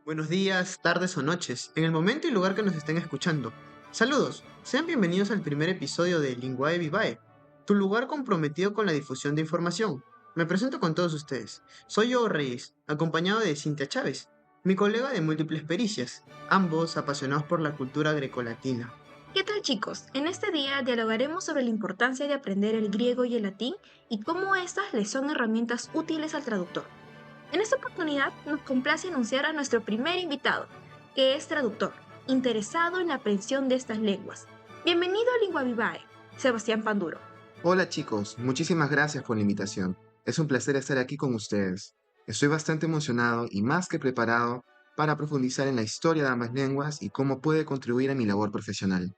Buenos días, tardes o noches, en el momento y lugar que nos estén escuchando. Saludos, sean bienvenidos al primer episodio de Linguae Vivae, tu lugar comprometido con la difusión de información. Me presento con todos ustedes. Soy yo Reyes, acompañado de Cintia Chávez, mi colega de múltiples pericias, ambos apasionados por la cultura grecolatina. ¿Qué tal chicos? En este día dialogaremos sobre la importancia de aprender el griego y el latín y cómo estas les son herramientas útiles al traductor. En esta oportunidad nos complace anunciar a nuestro primer invitado, que es traductor, interesado en la aprehensión de estas lenguas. Bienvenido a Lingua Vivae, Sebastián Panduro. Hola chicos, muchísimas gracias por la invitación. Es un placer estar aquí con ustedes. Estoy bastante emocionado y más que preparado para profundizar en la historia de ambas lenguas y cómo puede contribuir a mi labor profesional.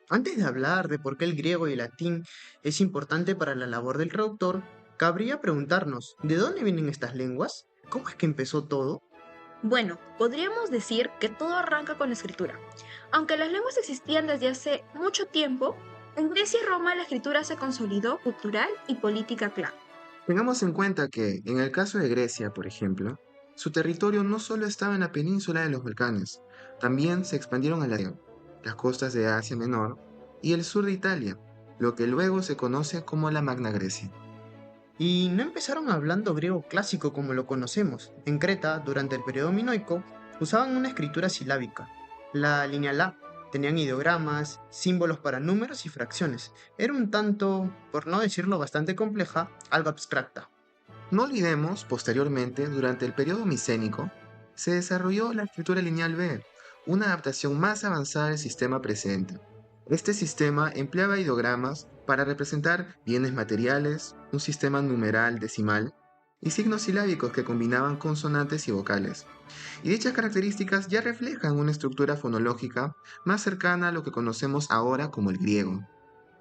Antes de hablar de por qué el griego y el latín es importante para la labor del traductor, cabría preguntarnos, ¿de dónde vienen estas lenguas? ¿Cómo es que empezó todo? Bueno, podríamos decir que todo arranca con la escritura. Aunque las lenguas existían desde hace mucho tiempo, en Grecia y Roma la escritura se consolidó cultural y política clave. Tengamos en cuenta que, en el caso de Grecia, por ejemplo, su territorio no solo estaba en la península de los Balcanes, también se expandieron a las costas de Asia Menor y el sur de Italia, lo que luego se conoce como la Magna Grecia. Y no empezaron hablando griego clásico como lo conocemos. En Creta, durante el periodo minoico, usaban una escritura silábica, la lineal A. Tenían ideogramas, símbolos para números y fracciones. Era un tanto, por no decirlo bastante compleja, algo abstracta. No olvidemos, posteriormente, durante el periodo micénico, se desarrolló la escritura lineal B, una adaptación más avanzada del sistema presente. Este sistema empleaba ideogramas para representar bienes materiales, un sistema numeral decimal y signos silábicos que combinaban consonantes y vocales. Y dichas características ya reflejan una estructura fonológica más cercana a lo que conocemos ahora como el griego.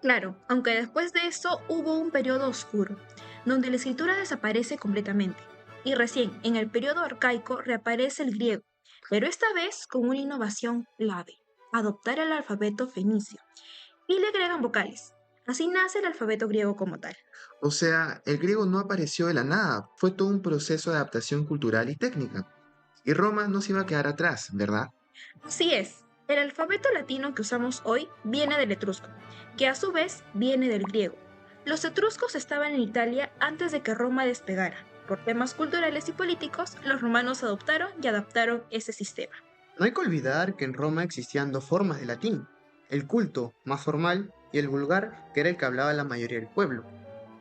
Claro, aunque después de eso hubo un periodo oscuro, donde la escritura desaparece completamente, y recién en el periodo arcaico reaparece el griego, pero esta vez con una innovación clave, adoptar el alfabeto fenicio, y le agregan vocales. Así nace el alfabeto griego como tal. O sea, el griego no apareció de la nada, fue todo un proceso de adaptación cultural y técnica. Y Roma no se iba a quedar atrás, ¿verdad? Así es, el alfabeto latino que usamos hoy viene del etrusco, que a su vez viene del griego. Los etruscos estaban en Italia antes de que Roma despegara. Por temas culturales y políticos, los romanos adoptaron y adaptaron ese sistema. No hay que olvidar que en Roma existían dos formas de latín, el culto, más formal, y el vulgar, que era el que hablaba la mayoría del pueblo.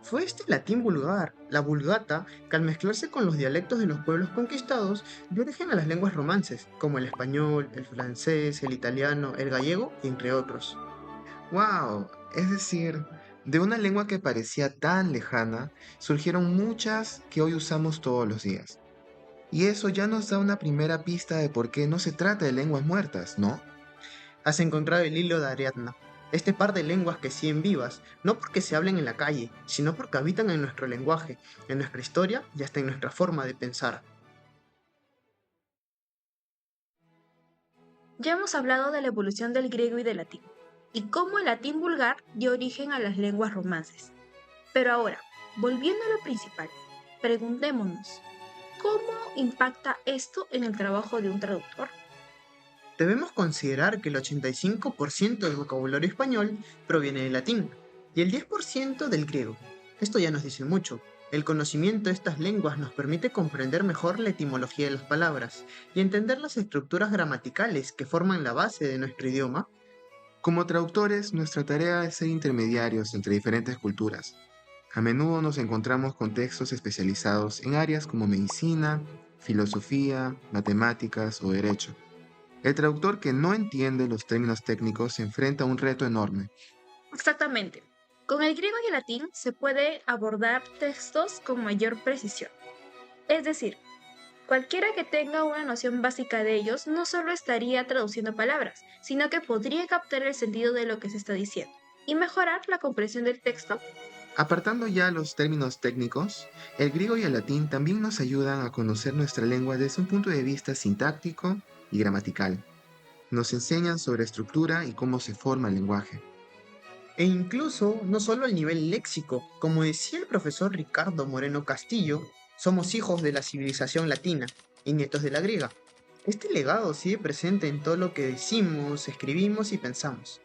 Fue este latín vulgar, la vulgata, que al mezclarse con los dialectos de los pueblos conquistados, dio origen a las lenguas romances, como el español, el francés, el italiano, el gallego, entre otros. ¡Wow! Es decir, de una lengua que parecía tan lejana, surgieron muchas que hoy usamos todos los días. Y eso ya nos da una primera pista de por qué no se trata de lenguas muertas, ¿no? Has encontrado el hilo de Ariadna, este par de lenguas que siguen vivas, no porque se hablen en la calle, sino porque habitan en nuestro lenguaje, en nuestra historia y hasta en nuestra forma de pensar. Ya hemos hablado de la evolución del griego y del latín, y cómo el latín vulgar dio origen a las lenguas romances. Pero ahora, volviendo a lo principal, preguntémonos, ¿cómo impacta esto en el trabajo de un traductor? Debemos considerar que el 85% del vocabulario español proviene del latín y el 10% del griego. Esto ya nos dice mucho. El conocimiento de estas lenguas nos permite comprender mejor la etimología de las palabras y entender las estructuras gramaticales que forman la base de nuestro idioma. Como traductores, nuestra tarea es ser intermediarios entre diferentes culturas. A menudo nos encontramos con textos especializados en áreas como medicina, filosofía, matemáticas o derecho. El traductor que no entiende los términos técnicos se enfrenta a un reto enorme. Exactamente. Con el griego y el latín se puede abordar textos con mayor precisión. Es decir, cualquiera que tenga una noción básica de ellos no solo estaría traduciendo palabras, sino que podría captar el sentido de lo que se está diciendo y mejorar la comprensión del texto. Apartando ya los términos técnicos, el griego y el latín también nos ayudan a conocer nuestra lengua desde un punto de vista sintáctico y gramatical. Nos enseñan sobre estructura y cómo se forma el lenguaje. E incluso no solo al nivel léxico, como decía el profesor Ricardo Moreno Castillo, somos hijos de la civilización latina y nietos de la griega. Este legado sigue presente en todo lo que decimos, escribimos y pensamos.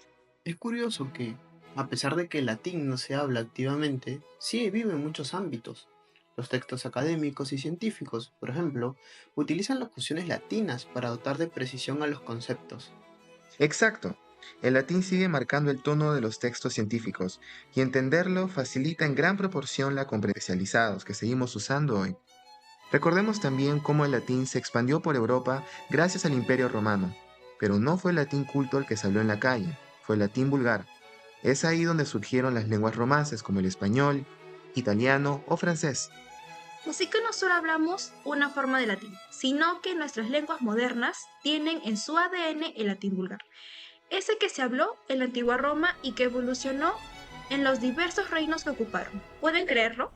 Es curioso que, a pesar de que el latín no se habla activamente, sigue vivo en muchos ámbitos. Los textos académicos y científicos, por ejemplo, utilizan locuciones latinas para dotar de precisión a los conceptos. Exacto. El latín sigue marcando el tono de los textos científicos y entenderlo facilita en gran proporción la comprensión especializados que seguimos usando hoy. Recordemos también cómo el latín se expandió por Europa gracias al Imperio Romano, pero no fue el latín culto el que se habló en la calle, fue el latín vulgar. Es ahí donde surgieron las lenguas romances como el español, italiano o francés. Así que no solo hablamos una forma de latín, sino que nuestras lenguas modernas tienen en su ADN el latín vulgar, ese que se habló en la antigua Roma y que evolucionó en los diversos reinos que ocuparon. ¿Pueden creerlo?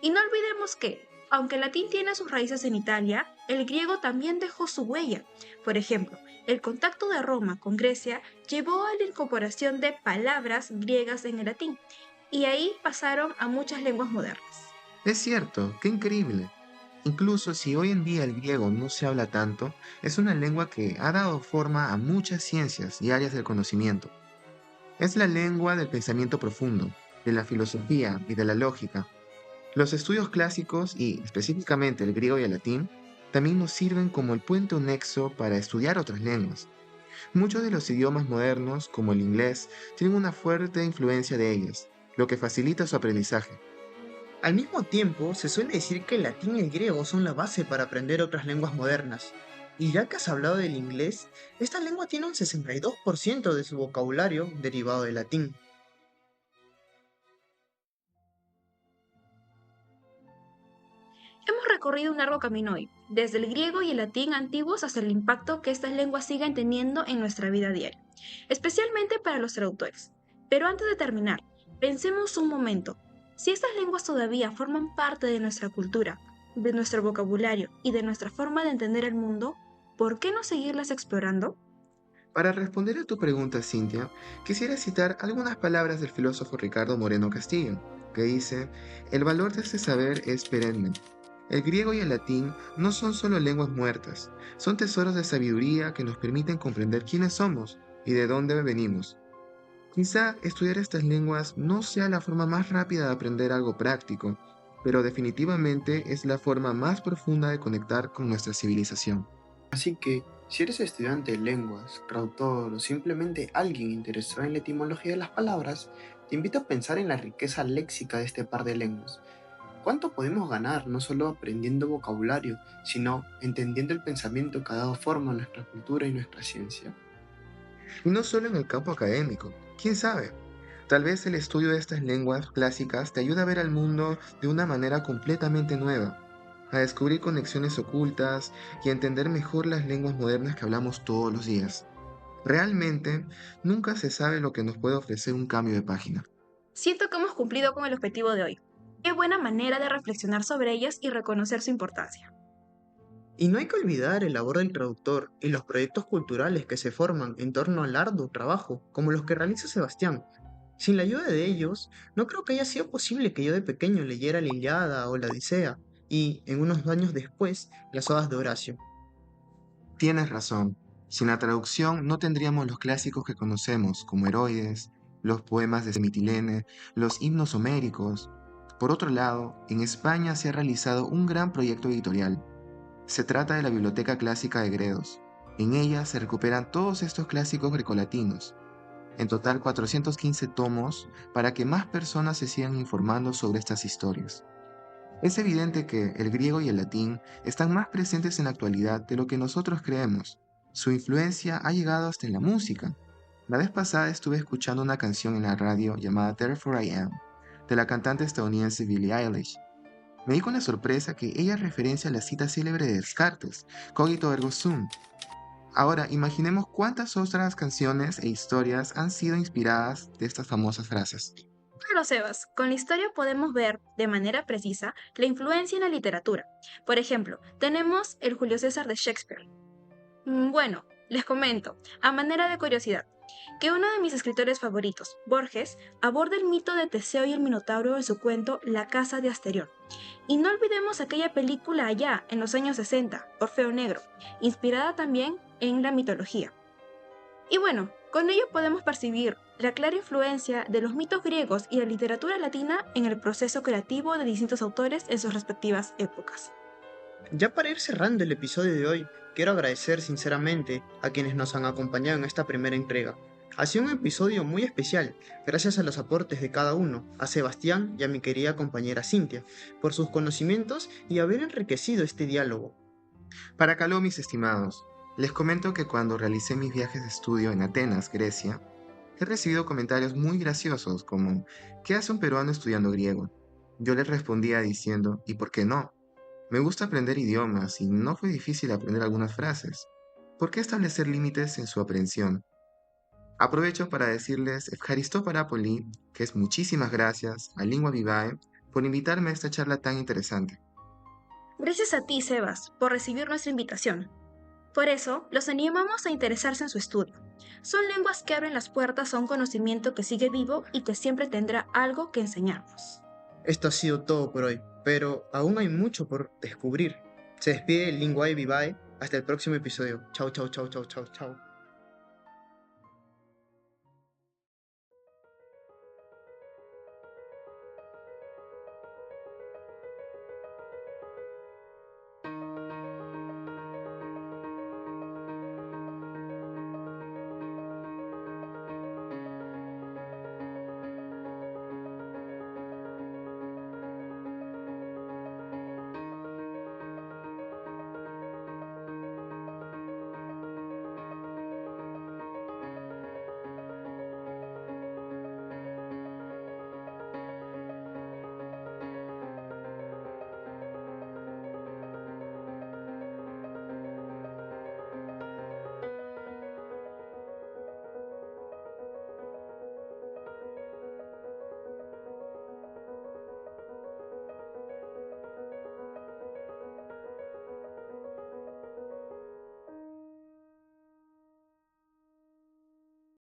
Y no olvidemos que, aunque el latín tiene sus raíces en Italia, el griego también dejó su huella. Por ejemplo, el contacto de Roma con Grecia llevó a la incorporación de palabras griegas en el latín, y ahí pasaron a muchas lenguas modernas. Es cierto, qué increíble. Incluso si hoy en día el griego no se habla tanto, es una lengua que ha dado forma a muchas ciencias y áreas del conocimiento. Es la lengua del pensamiento profundo, de la filosofía y de la lógica. Los estudios clásicos, y específicamente el griego y el latín, también nos sirven como el puente o nexo para estudiar otras lenguas. Muchos de los idiomas modernos, como el inglés, tienen una fuerte influencia de ellas, lo que facilita su aprendizaje. Al mismo tiempo, se suele decir que el latín y el griego son la base para aprender otras lenguas modernas. Y ya que has hablado del inglés, esta lengua tiene un 62% de su vocabulario derivado del latín. Hemos recorrido un largo camino hoy, desde el griego y el latín antiguos hasta el impacto que estas lenguas siguen teniendo en nuestra vida diaria, especialmente para los traductores. Pero antes de terminar, pensemos un momento. Si estas lenguas todavía forman parte de nuestra cultura, de nuestro vocabulario y de nuestra forma de entender el mundo, ¿por qué no seguirlas explorando? Para responder a tu pregunta, Cintia, quisiera citar algunas palabras del filósofo Ricardo Moreno Castillo, que dice, el valor de este saber es perenne. El griego y el latín no son solo lenguas muertas, son tesoros de sabiduría que nos permiten comprender quiénes somos y de dónde venimos. Quizá estudiar estas lenguas no sea la forma más rápida de aprender algo práctico, pero definitivamente es la forma más profunda de conectar con nuestra civilización. Así que, si eres estudiante de lenguas, traductor o simplemente alguien interesado en la etimología de las palabras, te invito a pensar en la riqueza léxica de este par de lenguas. ¿Cuánto podemos ganar no solo aprendiendo vocabulario, sino entendiendo el pensamiento que ha dado forma a nuestra cultura y nuestra ciencia? Y no solo en el campo académico, quién sabe. Tal vez el estudio de estas lenguas clásicas te ayude a ver al mundo de una manera completamente nueva, a descubrir conexiones ocultas y a entender mejor las lenguas modernas que hablamos todos los días. Realmente, nunca se sabe lo que nos puede ofrecer un cambio de página. Siento que hemos cumplido con el objetivo de hoy. Qué buena manera de reflexionar sobre ellas y reconocer su importancia. Y no hay que olvidar el labor del traductor y los proyectos culturales que se forman en torno al arduo trabajo, como los que realiza Sebastián. Sin la ayuda de ellos, no creo que haya sido posible que yo de pequeño leyera la Ilíada o la Odisea, y, en unos años después, las Odas de Horacio. Tienes razón. Sin la traducción no tendríamos los clásicos que conocemos, como Heroides, los poemas de Semitilene, los himnos homéricos. Por otro lado, en España se ha realizado un gran proyecto editorial. Se trata de la Biblioteca Clásica de Gredos. En ella se recuperan todos estos clásicos grecolatinos. En total 415 tomos para que más personas se sigan informando sobre estas historias. Es evidente que el griego y el latín están más presentes en la actualidad de lo que nosotros creemos. Su influencia ha llegado hasta en la música. La vez pasada estuve escuchando una canción en la radio llamada Therefore I Am, de la cantante estadounidense Billie Eilish. Me di con la sorpresa que ella referencia a la cita célebre de Descartes, Cogito ergo sum. Ahora, imaginemos cuántas otras canciones e historias han sido inspiradas de estas famosas frases. Claro, Sebas, con la historia podemos ver de manera precisa la influencia en la literatura. Por ejemplo, tenemos el Julio César de Shakespeare. Bueno, les comento, a manera de curiosidad, que uno de mis escritores favoritos, Borges, aborda el mito de Teseo y el Minotauro en su cuento La Casa de Asterión. Y no olvidemos aquella película allá, en los años 60, Orfeo Negro, inspirada también en la mitología. Y bueno, con ello podemos percibir la clara influencia de los mitos griegos y la literatura latina en el proceso creativo de distintos autores en sus respectivas épocas. Ya para ir cerrando el episodio de hoy, quiero agradecer sinceramente a quienes nos han acompañado en esta primera entrega. Ha sido un episodio muy especial, gracias a los aportes de cada uno, a Sebastián y a mi querida compañera Cintia, por sus conocimientos y haber enriquecido este diálogo. Para calor, mis estimados, les comento que cuando realicé mis viajes de estudio en Atenas, Grecia, he recibido comentarios muy graciosos como ¿qué hace un peruano estudiando griego? Yo les respondía diciendo ¿y por qué no? Me gusta aprender idiomas y no fue difícil aprender algunas frases. ¿Por qué establecer límites en su aprehensión? Aprovecho para decirles Evharisto Parapoli, que es muchísimas gracias a Lingua Vivae por invitarme a esta charla tan interesante. Gracias a ti, Sebas, por recibir nuestra invitación. Por eso, los animamos a interesarse en su estudio. Son lenguas que abren las puertas a un conocimiento que sigue vivo y que siempre tendrá algo que enseñarnos. Esto ha sido todo por hoy, pero aún hay mucho por descubrir. Se despide Linguae Vivae, hasta el próximo episodio. Chau, chau, chau, chau, chau, chau.